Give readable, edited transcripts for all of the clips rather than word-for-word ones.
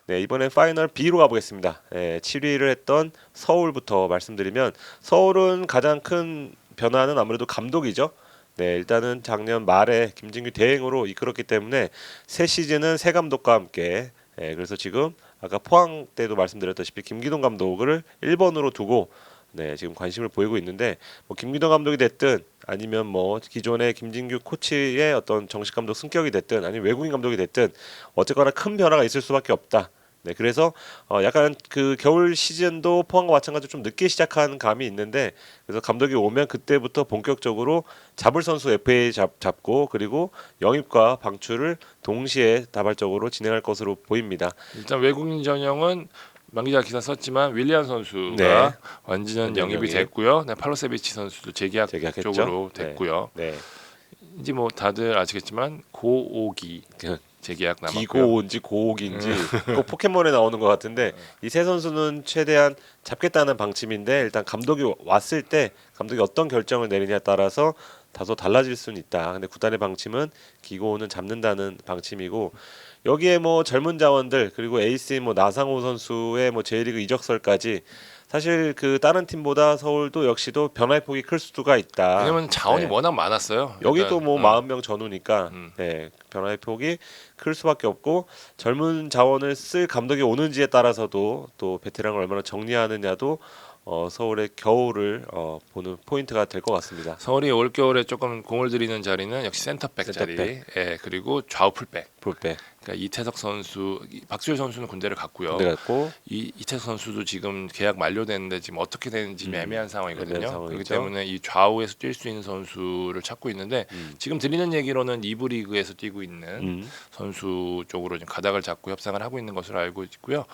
네, 이번엔 파이널 B로 가보겠습니다. 7위를 했던 서울부터 말씀드리면 서울은 가장 큰 변화는 아무래도 감독이죠. 네, 일단은 작년 말에 김진규 대행으로 이끌었기 때문에 새 시즌은 새 감독과 함께 그래서 지금 아까 포항 때도 말씀드렸다시피 김기동 감독을 1번으로 두고 네, 지금 관심을 보이고 있는데 뭐 김기동 감독이 됐든 아니면 뭐 기존의 김진규 코치의 어떤 정식 감독 승격이 됐든 아니면 외국인 감독이 됐든 어쨌거나 큰 변화가 있을 수밖에 없다. 네, 그래서 약간 그 겨울 시즌도 포항과 마찬가지로 좀 늦게 시작한 감이 있는데 그래서 감독이 오면 그때부터 본격적으로 잡을 선수 FA 잡고 그리고 영입과 방출을 동시에 다발적으로 진행할 것으로 보입니다. 일단 외국인 전형은 만 기자 기사 썼지만 윌리안 네, 선수가 완전 완전 영입이 영입. 됐고요. 네, 팔로세비치 선수도 재계약 재계약했죠. 쪽으로 네, 됐고요. 네. 이제 뭐 다들 아시겠지만 고오기 그 재계약 남았고요. 기고온지 고옥인지 꼭 포켓몬에 나오는 것 같은데 이 세 선수는 최대한 잡겠다는 방침인데 일단 감독이 왔을 때 감독이 어떤 결정을 내리냐에 따라서 다소 달라질 수는 있다. 근데 구단의 방침은 기고온은 잡는다는 방침이고 여기에 뭐 젊은 자원들 그리고 에이스인 뭐 나상호 선수의 뭐 J리그 이적설까지 사실 그 다른 팀보다 서울도 역시도 변화의 폭이 클 수가 있다. 왜냐면 자원이 네. 워낙 많았어요. 여기도 일단, 뭐 40명 전후니까 네, 변화의 폭이 클 수밖에 없고 젊은 자원을 쓸 감독이 오는지에 따라서도 또 베테랑을 얼마나 정리하느냐도 서울의 겨울을 보는 포인트가 될 것 같습니다. 서울이 올 겨울에 조금 공을 들이는 자리는 역시 센터백 센터백. 자리, 예, 그리고 좌우 풀백. 볼백 그러니까 이태석 선수, 박주일 선수는 군대를 갔고요. 군대 갔고 이태석 선수도 지금 계약 만료됐는데 지금 어떻게 되는지 애매한 상황이거든요. 애매한 그렇기 상황이죠. 때문에 이 좌우에서 뛸 수 있는 선수를 찾고 있는데 지금 들리는 얘기로는 2부 리그에서 뛰고 있는 선수 쪽으로 지금 가닥을 잡고 협상을 하고 있는 것으로 알고 있고요.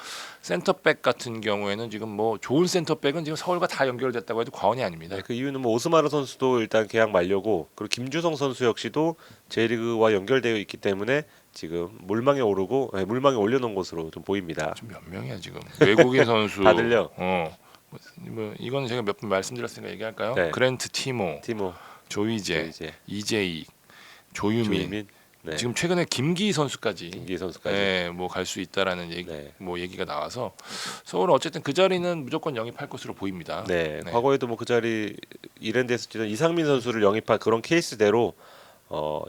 센터백 같은 경우에는 지금 뭐 좋은 센터백은 지금 서울과 다 연결됐다고 해도 과언이 아닙니다. 네, 그 이유는 뭐 오스마르 선수도 일단 계약 만료고 그리고 김주성 선수 역시도 J리그와 연결되어 있기 때문에 지금 물망에 오르고 물망에 올려놓은 것으로 좀 보입니다. 지금 몇 명이야 지금 외국인 선수 다들요? 뭐 이거는 제가 몇 번 말씀드렸으니까 얘기할까요? 네. 그랜트 티모, 티모 조이제, 이제 이재익, 조유민, 조이민 네. 지금 최근에 김기 선수까지 김기 선수까지 뭐 갈 수 있다라는 얘기, 네. 뭐 얘기가 나와서 서울은 어쨌든 그 자리는 무조건 영입할 것으로 보입니다. 네, 네. 과거에도 뭐 그 자리 이랜드에서 뛰던 이상민 선수를 영입한 그런 케이스대로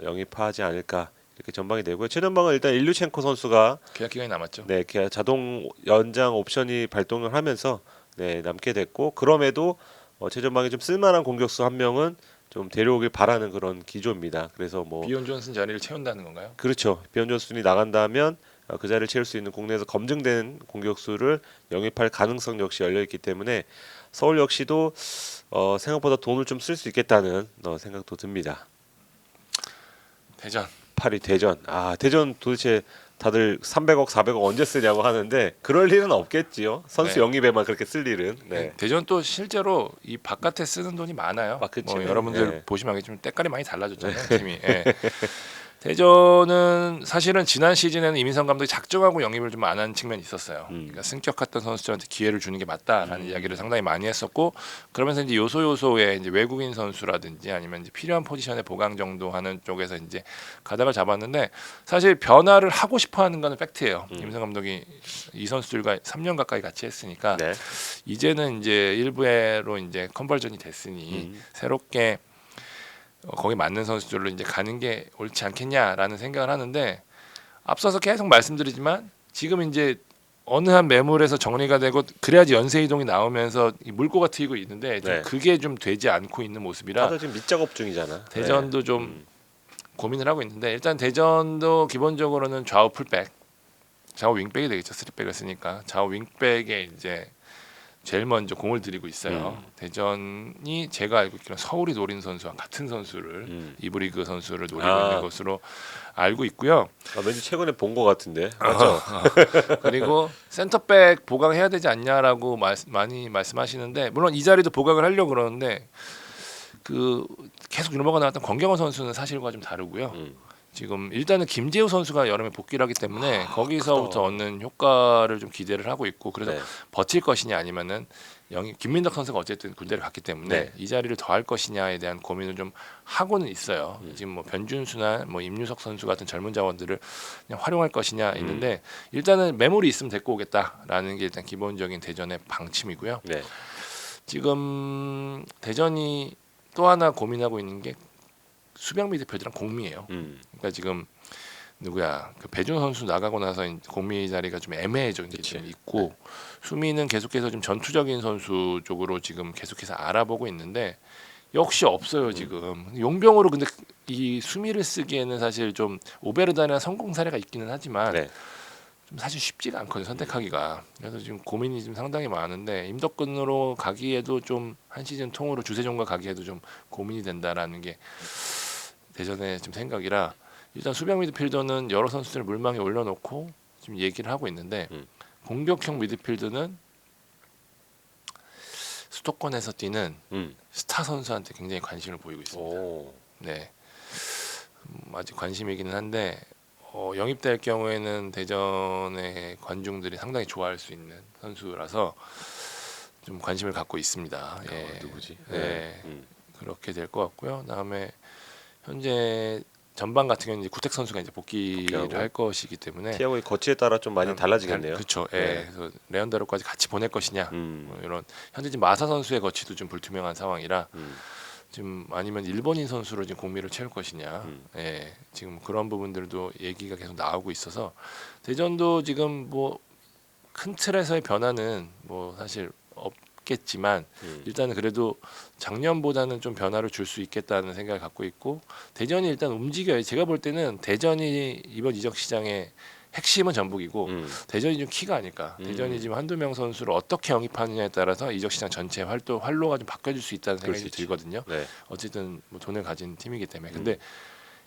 영입하지 않을까 이렇게 전망이 되고요. 최전방은 일단 일류첸코 선수가 계약 기간이 남았죠. 네, 자동 연장 옵션이 발동을 하면서 네, 남게 됐고 그럼에도 최전방에 좀 쓸만한 공격수 한 명은 좀 데려오길 바라는 그런 기조입니다. 그래서 뭐 비온 존슨 자리를 채운다는 건가요? 그렇죠. 비언 존슨이 나간다면 그 자리를 채울 수 있는 국내에서 검증된 공격수를 영입할 가능성 역시 열려 있기 때문에 서울 역시도 생각보다 돈을 좀 쓸 수 있겠다는 생각도 듭니다. 대전. 8위 대전. 대전 도대체 다들 300억, 400억 언제 쓰냐고 하는데 그럴 일은 없겠지요. 선수 네. 영입에만 그렇게 쓸 일은. 네. 대전 또 실제로 이 바깥에 쓰는 돈이 많아요. 그치. 뭐 여러분들 네. 보시면 알겠지만 때깔이 많이 달라졌잖아요, 팀이. 예. 대전은 사실은 지난 시즌에는 이민성 감독이 작정하고 영입을 좀 안 한 측면이 있었어요. 그러니까 승격했던 선수들한테 기회를 주는 게 맞다라는 이야기를 상당히 많이 했었고 그러면서 이제 요소요소에 이제 외국인 선수라든지 아니면 이제 필요한 포지션에 보강 정도 하는 쪽에서 이제 가닥을 잡았는데 사실 변화를 하고 싶어하는 거는 팩트예요. 이민성 감독이 이 선수들과 3년 가까이 같이 했으니까 네. 이제는 이제 일부로 이제 컨버전이 됐으니 새롭게 거기 맞는 선수들로 이제 가는 게 옳지 않겠냐라는 생각을 하는데 앞서서 계속 말씀드리지만 지금 이제 어느 한 매물에서 정리가 되고 그래야지 연쇄 이동이 나오면서 이 물꼬가 트이고 있는데 좀 네. 그게 좀 되지 않고 있는 모습이라 다들 지금 밑작업 중이잖아. 대전도 네. 좀 고민을 하고 있는데 일단 대전도 기본적으로는 좌우 풀백, 좌우 윙백이 되겠죠. 쓰리백을 쓰니까 좌우 윙백에 이제 제일 먼저 공을 들이고 있어요. 대전이 제가 알고 있기로는 서울이 노린 선수와 같은 선수를 이브리그 선수를 노리고 있는 것으로 알고 있고요. 왠지 최근에 본 것 같은데. 맞죠? 그리고 센터백 보강해야 되지 않냐라고 많이 말씀하시는데 물론 이 자리도 보강을 하려고 그러는데 그 계속 유머가 나왔던 권경원 선수는 사실과 좀 다르고요. 지금 일단은 김재우 선수가 여름에 복귀를 하기 때문에 거기서부터 얻는 효과를 좀 기대를 하고 있고 그래서 네. 버틸 것이냐 아니면은 김민덕 선수가 어쨌든 군대를 갔기 때문에 네. 이 자리를 더 할 것이냐에 대한 고민을 좀 하고는 있어요. 지금 뭐 변준수나 뭐 임유석 선수 같은 젊은 자원들을 그냥 활용할 것이냐 있는데 일단은 매물이 있으면 데리고 오겠다라는 게 일단 기본적인 대전의 방침이고요. 네. 지금 대전이 또 하나 고민하고 있는 게 수비형 미드필더랑 공미예요. 그러니까 지금 누구야 그 배준 선수 나가고 나서 공미 자리가 좀 애매해진 게 좀 있고 수미는 계속해서 좀 전투적인 선수 쪽으로 지금 계속해서 알아보고 있는데 역시 없어요 지금. 용병으로 근데 이 수미를 쓰기에는 사실 좀 오베르다나 성공 사례가 있기는 하지만 네. 좀 사실 쉽지가 않거든요 선택하기가. 그래서 지금 고민이 좀 상당히 많은데 임덕근으로 가기에도 좀 한 시즌 통으로 주세종과 가기에도 좀 고민이 된다라는 게 대전의 좀 생각이라 일단 수비형 미드필더는 여러 선수들을 물망에 올려놓고 지금 얘기를 하고 있는데 공격형 미드필더는 수도권에서 뛰는 스타 선수한테 굉장히 관심을 보이고 있습니다. 오. 네, 아직 관심이기는 한데 영입될 경우에는 대전의 관중들이 상당히 좋아할 수 있는 선수라서 좀 관심을 갖고 있습니다. 예. 누구지? 네, 그렇게 될 것 같고요. 그다음에 현재 전반 같은 경우는 이제 구택 선수가 이제 복귀를 복귀하고. 할 것이기 때문에 티아고의 거치에 따라 좀 많이 달라지겠네요. 그렇죠. 예. 네. 그래서 레언다로까지 같이 보낼 것이냐 뭐 이런 현재 지금 마사 선수의 거치도 좀 불투명한 상황이라 지금 아니면 일본인 선수로 지금 공미를 채울 것이냐. 예. 지금 그런 부분들도 얘기가 계속 나오고 있어서 대전도 지금 뭐 큰 틀에서의 변화는 뭐 사실 없겠지만 일단은 그래도 작년보다는 좀 변화를 줄 수 있겠다는 생각을 갖고 있고 대전이 일단 움직여요. 제가 볼 때는 대전이 이번 이적 시장의 핵심은 전북이고 대전이 좀 키가 아닐까. 대전이 지금 한두 명 선수를 어떻게 영입하느냐에 따라서 이적 시장 전체 활로가 좀 바뀌어질 수 있다는 그럴 생각이 수 있지. 들거든요. 네. 어쨌든 뭐 돈을 가진 팀이기 때문에. 근데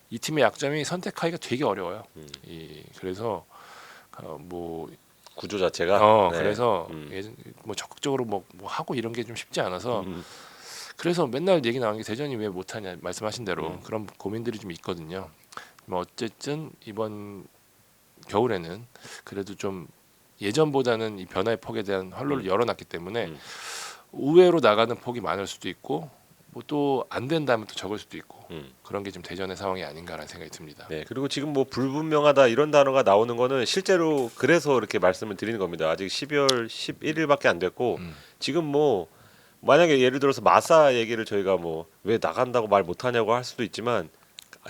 이 팀의 약점이 선택하기가 되게 어려워요. 그래서 뭐 구조 자체가 네. 그래서 뭐 적극적으로 뭐 하고 이런 게 좀 쉽지 않아서 그래서 맨날 얘기 나오는 게 대전이 왜 못하냐 말씀하신 대로 그런 고민들이 좀 있거든요. 뭐 어쨌든 이번 겨울에는 그래도 좀 예전보다는 이 변화의 폭에 대한 활로를 열어놨기 때문에 의외로 나가는 폭이 많을 수도 있고 뭐 또 안 된다면 또 적을 수도 있고 그런 게 좀 대전의 상황이 아닌가라는 생각이 듭니다. 네, 그리고 지금 뭐 불분명하다 이런 단어가 나오는 거는 실제로 그래서 이렇게 말씀을 드리는 겁니다. 아직 12월 11일밖에 안 됐고 지금 뭐 만약에 예를 들어서 마사 얘기를 저희가 뭐 왜 나간다고 말 못하냐고 할 수도 있지만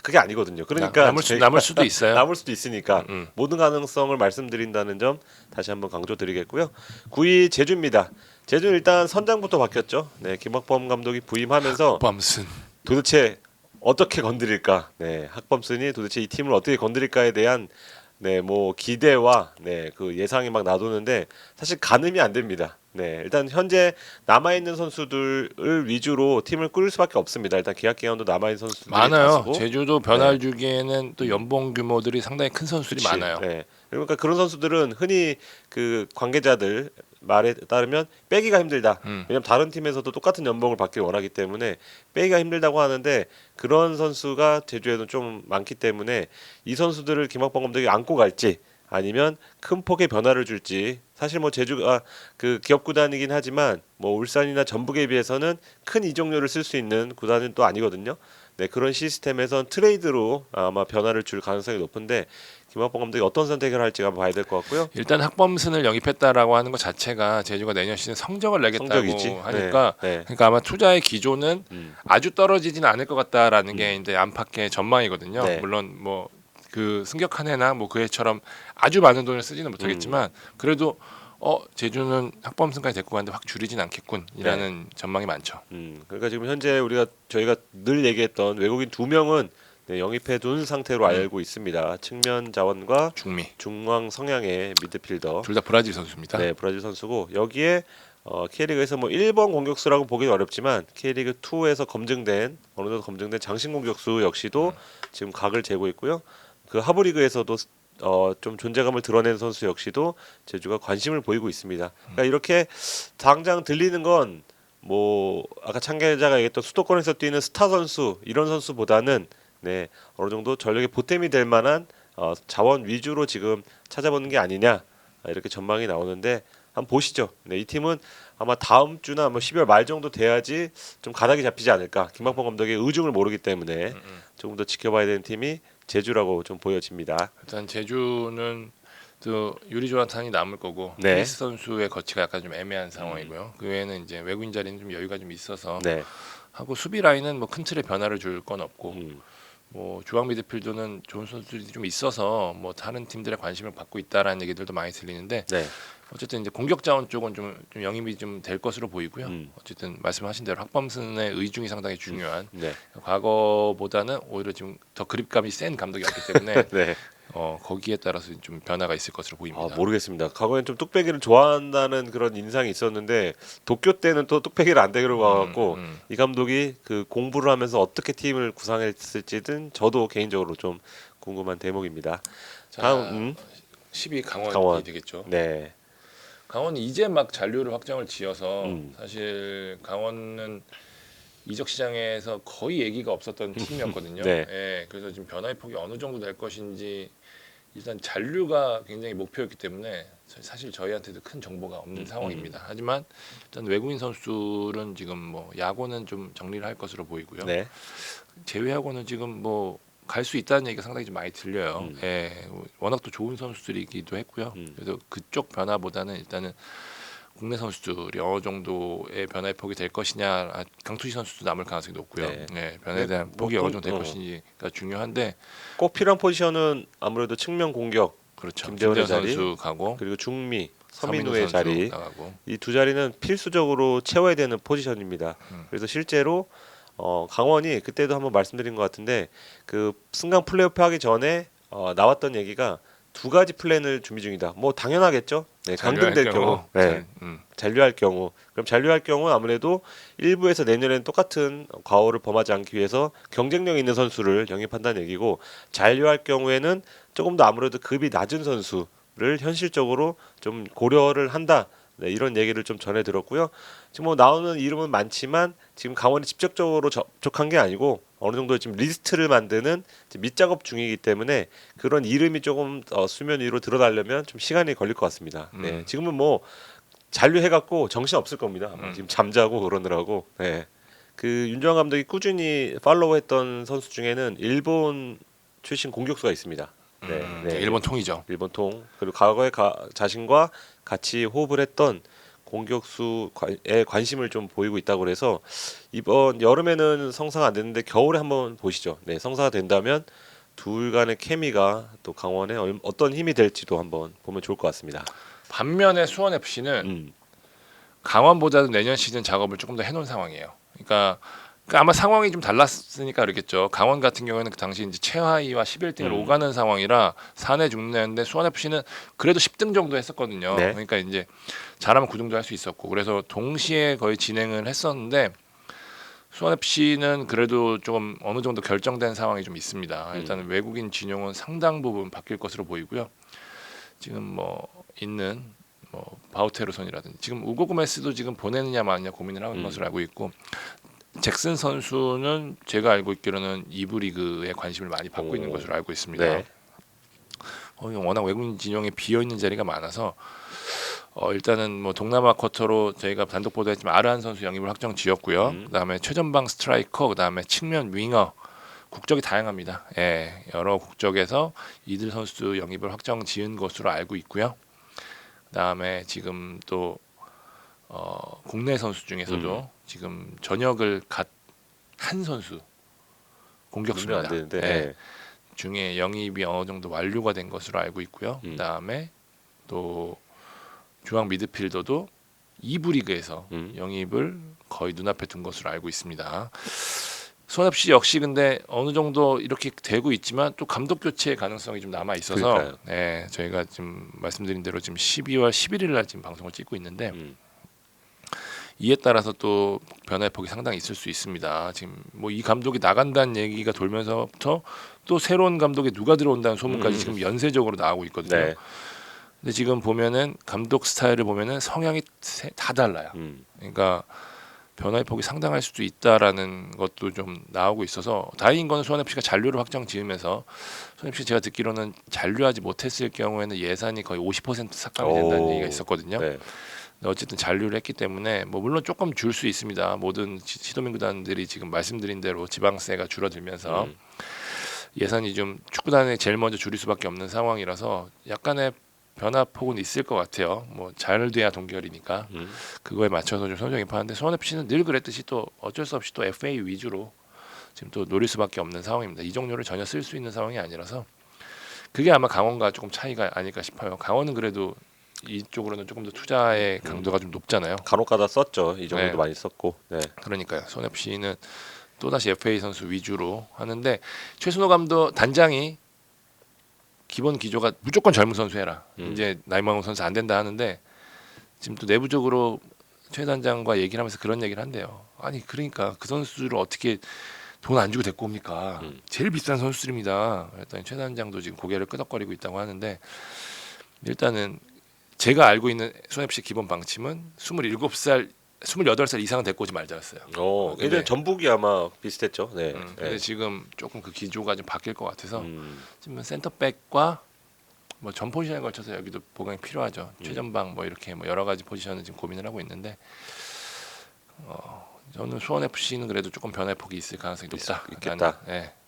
그게 아니거든요. 그러니까 남을 수도 있어요. 남을 수도 있으니까 모든 가능성을 말씀드린다는 점 다시 한번 강조드리겠고요. 9위 제주입니다. 제주 일단 선장부터 바뀌었죠. 네, 김학범 감독이 부임하면서 범슨 도대체 어떻게 건드릴까? 네, 학범슨이 도대체 이 팀을 어떻게 건드릴까에 대한 네, 뭐 기대와 네, 그 예상이 막 나도는데 사실 가늠이 안 됩니다. 네, 일단 현재 남아 있는 선수들을 위주로 팀을 꾸릴 수밖에 없습니다. 일단 계약 기간도 남아 있는 선수들이 많아요. 다수고. 제주도 변화를 주기에는 또 연봉 규모들이 상당히 큰 선수들이 그치. 많아요. 네. 그러니까 그런 선수들은 흔히 그 관계자들 말에 따르면 빼기가 힘들다. 왜냐면 다른 팀에서도 똑같은 연봉을 받기 원하기 때문에 빼기가 힘들다고 하는데 그런 선수가 제주에는 좀 많기 때문에 이 선수들을 김학범 감독이 안고 갈지 아니면 큰 폭의 변화를 줄지 사실 뭐 제주가 그 기업 구단이긴 하지만 뭐 울산이나 전북에 비해서는 큰 이적료를 쓸 수 있는 구단은 또 아니거든요. 네, 그런 시스템에선 트레이드로 아마 변화를 줄 가능성이 높은데 김학범 감독이 어떤 선택을 할지가 봐야 될 것 같고요. 일단 학범슨을 영입했다라고 하는 것 자체가 제주가 내년 시즌 성적을 내겠다고 성적이지. 하니까 네, 네. 그러니까 아마 투자의 기조는 아주 떨어지지는 않을 것 같다라는 게 이제 안팎의 전망이거든요. 네. 물론 뭐 그 승격한 해나 뭐 그 해처럼 아주 많은 돈을 쓰지는 못하겠지만 그래도 제주는 학범슨까지 데리고 가는데 확 줄이진 않겠군이라는 전망이 많죠. 그러니까 지금 현재 저희가 늘 얘기했던 외국인 2명은 네, 영입해 둔 상태로 알고 있습니다. 측면 자원과 중미 중앙 성향의 미드필더. 둘 다 브라질 선수입니다. 네, 브라질 선수고 여기에 K리그에서 뭐 1번 공격수라고 보기는 어렵지만 K리그 2에서 어느 정도 검증된 장신 공격수 역시도 지금 각을 재고 있고요. 그 하브리그에서도 좀 존재감을 드러낸 선수 역시도 제주가 관심을 보이고 있습니다. 그러니까 이렇게 당장 들리는 건 뭐 아까 창계자가 얘기했던 수도권에서 뛰는 스타 선수 이런 선수보다는 네, 어느 정도 전력의 보탬이 될 만한 자원 위주로 지금 찾아보는 게 아니냐 이렇게 전망이 나오는데 한번 보시죠. 네, 이 팀은 아마 다음 주나 뭐 12월 말 정도 돼야지 좀 가닥이 잡히지 않을까. 김학범 감독의 의중을 모르기 때문에 조금 더 지켜봐야 되는 팀이 제주라고 좀 보여집니다. 일단 제주는 또 유리 조한탄이 남을 거고 네. 크리스 선수의 거치가 약간 좀 애매한 상황이고요. 그 외에는 이제 외국인 자리는 좀 여유가 좀 있어서 네. 하고 수비 라인은 뭐 큰 틀의 변화를 줄 건 없고 음. 뭐 중앙 미드필더는 좋은 선수들이 좀 있어서 뭐 다른 팀들의 관심을 받고 있다라는 얘기들도 많이 들리는데 네. 어쨌든 이제 공격 자원 쪽은 좀 영입이 좀 될 것으로 보이고요. 어쨌든 말씀하신 대로 학범슨의 의중이 상당히 중요한 네. 과거보다는 오히려 지금 더 그립감이 센 감독이었기 때문에 네. 거기에 따라서 좀 변화가 있을 것으로 보입니다. 아, 모르겠습니다. 과거엔 좀 뚝배기를 좋아한다는 그런 인상이 있었는데 도쿄 때는 또 뚝배기를 안 되기로 와갖고 이 감독이 그 공부를 하면서 어떻게 팀을 구상했을지는 저도 개인적으로 좀 궁금한 대목입니다. 자, 다음 10위 강원이 강원. 되겠죠. 네. 강원이 이제 막 잔류를 확정을 지어서 음. 사실 강원은 이적 시장에서 거의 얘기가 없었던 팀이었거든요. 네. 예, 그래서 지금 변화의 폭이 어느 정도 될 것인지 일단 잔류가 굉장히 목표였기 때문에 사실 저희한테도 큰 정보가 없는 상황입니다. 하지만 일단 외국인 선수들은 지금 뭐 야구는 좀 정리를 할 것으로 보이고요. 네. 제외하고는 지금 뭐 갈 수 있다는 얘기가 상당히 좀 많이 들려요. 예, 워낙 또 좋은 선수들이기도 했고요. 그래서 그쪽 변화보다는 일단은 국내 선수들이 어느 정도의 변화의 폭이 될 것이냐, 강투시 선수도 남을 가능성이 높고요. 네. 네, 변화에 대한 뭐 폭이 어느 정도 될 어. 것인지가 중요한데 꼭 필요한 포지션은 아무래도 측면 공격 그렇죠. 김대원의 김대원 자리, 선수 가고 그리고 중미 서민우 서민우의 선수 자리 나가고 이 두 자리는 필수적으로 채워야 되는 포지션입니다. 그래서 실제로 강원이 그때도 한번 말씀드린 것 같은데 그 승강 플레이오프 하기 전에 나왔던 얘기가 두 가지 플랜을 준비 중이다. 뭐 당연하겠죠. 네, 강등될 경우, 네, 잔류할 경우, 그럼 잔류할 경우 아무래도 1부에서 내년에는 똑같은 과오를 범하지 않기 위해서 경쟁력 있는 선수를 영입한다는 얘기고 잔류할 경우에는 조금 더 아무래도 급이 낮은 선수를 현실적으로 좀 고려를 한다. 네, 이런 얘기를 좀 전해 들었고요. 지금 뭐 나오는 이름은 많지만 지금 강원이 직접적으로 접촉한 게 아니고 어느 정도 지금 리스트를 만드는 밑작업 중이기 때문에 그런 이름이 조금 수면 위로 드러나려면 좀 시간이 걸릴 것 같습니다. 네, 지금은 뭐 잔류해갖고 정신 없을 겁니다. 지금 잠자고 그러느라고. 네, 그 윤정환 감독이 꾸준히 팔로우했던 선수 중에는 일본 출신 공격수가 있습니다. 네. 일본 통이죠. 일본 통 그리고 과거에 자신과 같이 호흡을 했던 공격수에 관심을 좀 보이고 있다고 그래서 이번 여름에는 성사가 안 됐는데 겨울에 한번 보시죠. 네, 성사가 된다면 둘 간의 케미가 또 강원에 어떤 힘이 될지도 한번 보면 좋을 것 같습니다. 반면에 수원 FC는 강원보다도 내년 시즌 작업을 조금 더 해놓은 상황이에요. 그러니까 아마 상황이 좀 달랐으니까 그렇겠죠. 강원 같은 경우에는 그 당시 이제 최하위와 11등을 오가는 상황이라 4내 6내였는데 수원 FC는 그래도 10등 정도 했었거든요. 네. 그러니까 이제 잘하면 9등도 할 수 있었고 그래서 동시에 거의 진행을 했었는데 수원 FC는 그래도 조금 어느 정도 결정된 상황이 좀 있습니다. 일단 외국인 진용은 상당 부분 바뀔 것으로 보이고요. 지금 뭐 있는 뭐 바우테르손이라든지 지금 우고 고메스도 지금 보내느냐 마느냐 고민을 하는 것으로 알고 있고 잭슨 선수는 제가 알고 있기로는 2부 리그에 관심을 많이 받고 있는 것으로 알고 있습니다. 네. 워낙 외국인 진영에 비어 있는 자리가 많아서 일단은 뭐 동남아 쿼터로 저희가 단독 보도했지만 아르한 선수 영입을 확정 지었고요. 그다음에 최전방 스트라이커, 그다음에 측면 윙어 국적이 다양합니다. 예, 여러 국적에서 이들 선수 영입을 확정 지은 것으로 알고 있고요. 그다음에 지금 또 국내 선수 중에서도 지금 전역을 한 선수 공격수입니다. 안 되는데. 네. 중에 영입이 어느 정도 완료가 된 것으로 알고 있고요. 그다음에 또 중앙 미드필더도 2부 리그에서 영입을 거의 눈앞에 둔 것으로 알고 있습니다. 수원 FC 역시 근데 어느 정도 이렇게 되고 있지만 또 감독 교체 가능성이 좀 남아 있어서 네, 저희가 지금 말씀드린 대로 지금 12월 11일 날 지금 방송을 찍고 있는데 이에 따라서 또 변화의 폭이 상당히 있을 수 있습니다. 지금 뭐 이 감독이 나간다는 얘기가 돌면서부터 또 새로운 감독이 누가 들어온다는 소문까지 지금 연쇄적으로 나오고 있거든요. 네. 근데 지금 보면은 감독 스타일을 보면은 성향이 다 달라요. 그러니까 변화의 폭이 상당할 수도 있다라는 것도 좀 나오고 있어서 다행인 거는 수원 FC가 잔류를 확정 지으면서 수원 FC 제가 듣기로는 잔류하지 못했을 경우에는 예산이 거의 50% 삭감이 된다는 얘기가 있었거든요. 네. 근데 어쨌든 잔류를 했기 때문에 뭐 물론 조금 줄 수 있습니다. 모든 시도민 구단들이 지금 말씀드린 대로 지방세가 줄어들면서 예산이 좀 축구단에 제일 먼저 줄일 수밖에 없는 상황이라서 약간의 변화폭은 있을 것 같아요. 뭐 잘 돼야 동결이니까 그거에 맞춰서 좀 선정이 파는데 수원 FC는 늘 그랬듯이 또 어쩔 수 없이 또 FA 위주로 지금 또 노릴 수밖에 없는 상황입니다. 이적료를 전혀 쓸 수 있는 상황이 아니라서 그게 아마 강원과 조금 차이가 아닐까 싶어요. 강원은 그래도 이쪽으로는 조금 더 투자의 강도가 좀 높잖아요. 간혹가다 썼죠. 이 정도도 네. 많이 썼고. 네. 그러니까요. 수원 FC는 또다시 FA 선수 위주로 하는데 최순호 감독 단장이 기본 기조가 무조건 젊은 선수 해라. 이제 나이 먹은 선수 안 된다 하는데 지금 또 내부적으로 최 단장과 얘기를 하면서 그런 얘기를 한대요. 아니 그러니까 그 선수를 어떻게 돈 안 주고 데리고 옵니까? 제일 비싼 선수들입니다. 그랬더니 최 단장도 지금 고개를 끄덕거리고 있다고 하는데 일단은 제가 알고 있는 수원 FC 기본 방침은 27살, 28살 이상은 데리고 오지 말자였어요. 근데- 예전에 전북이 아마 비슷했죠. 네. 근데 네. 지금 조금 그 기조가 좀 바뀔 것 같아서 지금 센터백과 뭐 전 포지션에 걸쳐서 여기도 보강이 필요하죠. 최전방 뭐 이렇게 뭐 여러 가지 포지션을 지금 고민을 하고 있는데 저는 수원 FC는 그래도 조금 변화의 폭이 있을 가능성이 높다. 있겠다.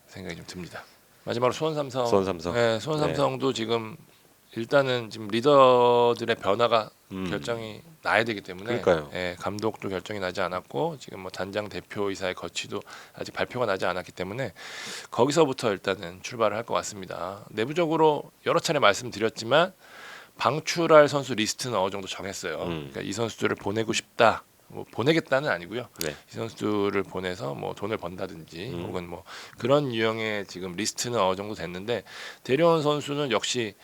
생각이 좀 듭니다. 마지막으로 수원 삼성. 수원 삼성. 네, 수원 네. 삼성도 지금 일단은 지금 리더들의 변화가 음. 결정이 나야 되기 때문에 그러니까요. 감독도 결정이 나지 않았고 지금 뭐 단장 대표이사의 거취도 아직 발표가 나지 않았기 때문에 거기서부터 일단은 출발을 할 것 같습니다. 내부적으로 여러 차례 말씀드렸지만 방출할 선수 리스트는 어느 정도 정했어요. 그러니까 이 선수들을 보내고 싶다. 뭐 보내겠다는 아니고요. 네. 이 선수들을 보내서 뭐 돈을 번다든지 혹은 뭐 그런 유형의 지금 리스트는 어느 정도 됐는데 데려온 선수는 역시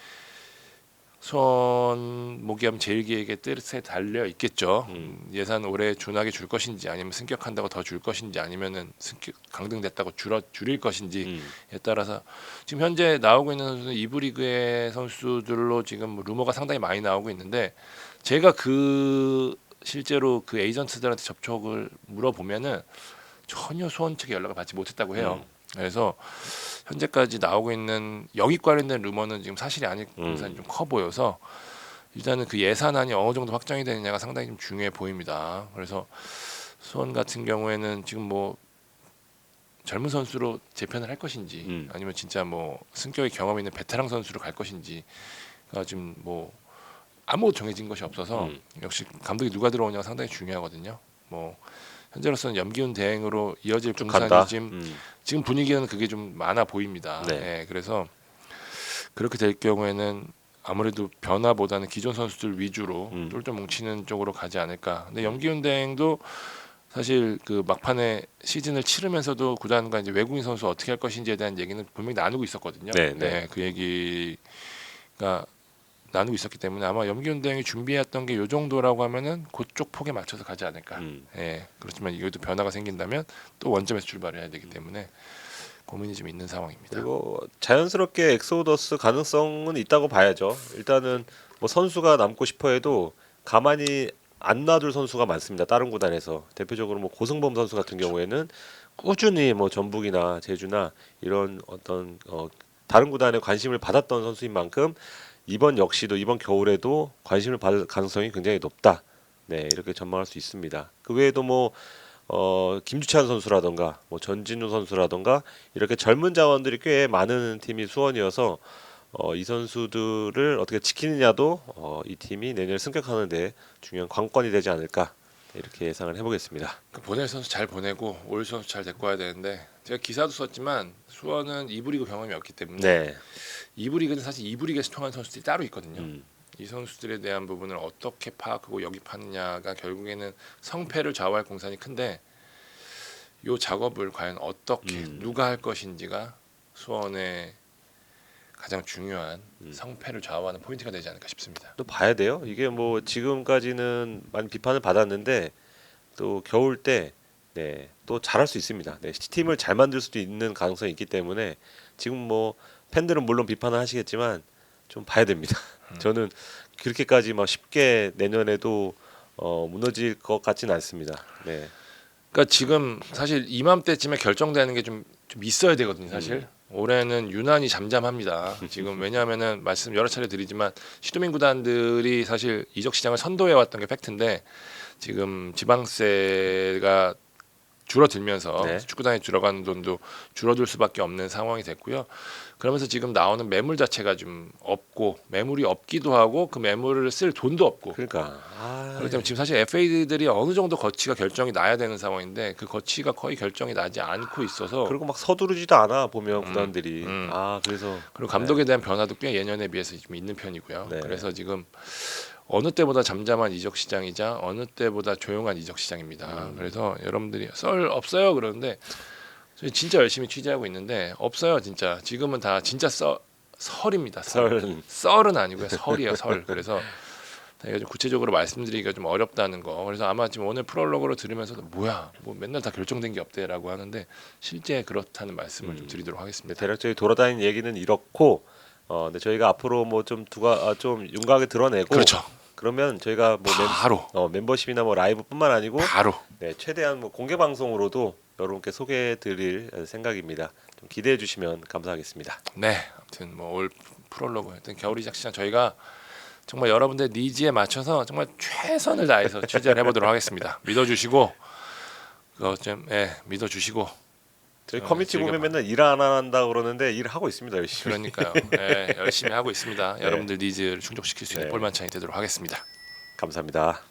수원 모기암 제1기획의 뜻에 달려 있겠죠. 예산 올해 준하게 줄 것인지 아니면 승격한다고 더 줄 것인지 아니면은 승격 강등됐다고 줄일 것인지에 따라서 지금 현재 나오고 있는 선수는 2부 리그의 선수들로 지금 루머가 상당히 많이 나오고 있는데 제가 실제로 그 에이전트들한테 접촉을 물어보면은 전혀 수원 측에 연락을 받지 못했다고 해요. 그래서 현재까지 나오고 있는 여기 관련된 루머는 지금 사실이 아닐 가능성이 좀 커 보여서 일단은 그 예산안이 어느 정도 확정이 되느냐가 상당히 좀 중요해 보입니다. 그래서 수원 같은 경우에는 지금 뭐 젊은 선수로 재편을 할 것인지 아니면 진짜 뭐 승격의 경험 있는 베테랑 선수로 갈 것인지가 지금 뭐 아무것도 정해진 것이 없어서 역시 감독이 누가 들어오냐가 상당히 중요하거든요. 뭐 현재로서는 염기훈 대행으로 이어질 공산이 간다. 지금 분위기는 그게 좀 많아 보입니다. 네. 그래서 그렇게 될 경우에는 아무래도 변화보다는 기존 선수들 위주로 똘똘 뭉치는 쪽으로 가지 않을까. 근데 염기훈 대행도 사실 그 막판에 시즌을 치르면서도 구단과 이제 외국인 선수 어떻게 할 것인지에 대한 얘기는 분명히 나누고 있었거든요. 네. 그 얘기가 나누고 있었기 때문에 아마 염기훈 대행이 준비했던 게 요 정도라고 하면은 그쪽 폭에 맞춰서 가지 않을까. 그렇지만 이것도 변화가 생긴다면 또 원점에서 출발해야 되기 때문에 고민이 좀 있는 상황입니다. 그리고 자연스럽게 엑소더스 가능성은 있다고 봐야죠. 일단은 뭐 선수가 남고 싶어해도 가만히 안 놔둘 선수가 많습니다. 다른 구단에서 대표적으로 뭐 고승범 선수 같은 경우에는 꾸준히 뭐 전북이나 제주나 이런 어떤 다른 구단에 관심을 받았던 선수인 만큼 이번 역시도 이번 겨울에도 관심을 받을 가능성이 굉장히 높다. 네, 이렇게 전망할 수 있습니다. 그 외에도 뭐 김주찬 선수라던가 뭐 전진우 선수라던가 이렇게 젊은 자원들이 꽤 많은 팀이 수원이어서 이 선수들을 어떻게 지키느냐도 이 팀이 내년에 승격하는데 중요한 관건이 되지 않을까 이렇게 예상을 해보겠습니다. 그 보낼 선수 잘 보내고 올 선수 잘 데리고 와야 되는데 제가 기사도 썼지만 수원은 2부 리그 경험이 없기 때문에 네, 2부 리그는 사실 2부 리그에서 통한 선수들이 따로 있거든요. 이 선수들에 대한 부분을 어떻게 파악하고 영입하느냐가 결국에는 성패를 좌우할 공산이 큰데 이 작업을 과연 어떻게 누가 할 것인지가 수원의 가장 중요한 성패를 좌우하는 포인트가 되지 않을까 싶습니다. 또 봐야 돼요. 이게 뭐 지금까지는 많이 비판을 받았는데 또 겨울 때 네, 또 잘할 수 있습니다. 네, 팀을 잘 만들 수도 있는 가능성이 있기 때문에 지금 뭐 팬들은 물론 비판을 하시겠지만 좀 봐야 됩니다. 저는 그렇게까지 막 쉽게 내년에도 무너질 것 같지는 않습니다. 네. 그러니까 지금 사실 이맘때쯤에 결정되는 게 좀 있어야 되거든요, 사실. 올해는 유난히 잠잠합니다. 지금 왜냐하면은 말씀 여러 차례 드리지만 시도민 구단들이 사실 이적 시장을 선도해 왔던 게 팩트인데 지금 지방세가 줄어들면서 네. 축구단에 들어가는 돈도 줄어들 수밖에 없는 상황이 됐고요. 그러면서 지금 나오는 매물 자체가 좀 없고 매물이 없기도 하고 그 매물을 쓸 돈도 없고 그러니까 그렇기 때문에 지금 사실 FA들이 어느 정도 거치가 결정이 나야 되는 상황인데 그 거치가 거의 결정이 나지 않고 있어서 그리고 막 서두르지도 않아 보면 구단들이 음. 그래서 그리고 감독에 대한 변화도 꽤 예년에 비해서 좀 있는 편이고요. 네. 그래서 지금 어느 때보다 잠잠한 이적 시장이자 어느 때보다 조용한 이적 시장입니다. 그래서 여러분들이 썰 없어요 그러는데 저희 진짜 열심히 취재하고 있는데 없어요 진짜. 지금은 다 진짜 설입니다. 썰은 아니고요 설이에요 설. 그래서 제가 좀 구체적으로 말씀드리기가 좀 어렵다는 거. 그래서 아마 지금 오늘 프롤로그로 들으면서도 뭐야 뭐 맨날 다 결정된 게 없대라고 하는데 실제 그렇다는 말씀을 좀 드리도록 네, 하겠습니다. 대략적으로 돌아다니는 얘기는 이렇고 근데 저희가 앞으로 뭐 좀 좀 윤곽을 드러내고 그렇죠. 그러면 저희가 뭐 바로 멤버십이나 뭐 라이브뿐만 아니고 바로 네, 최대한 뭐 공개 방송으로도 여러분께 소개해드릴 생각입니다. 좀 기대해 주시면 감사하겠습니다. 네, 아무튼 뭐 올 프롤로그 하여튼 겨울 이적 시장 저희가 정말 여러분들 니즈에 맞춰서 정말 최선을 다해서 취재를 해보도록 하겠습니다. 믿어주시고 그거 좀 믿어주시고 저희 커뮤니티 보면 맨날 일 안 한다 그러는데 일 하고 있습니다 열심히. 그러니까요. 열심히 하고 있습니다. 네. 여러분들 니즈를 충족시킬 수 있는 네. 볼만찬이 되도록 하겠습니다. 감사합니다.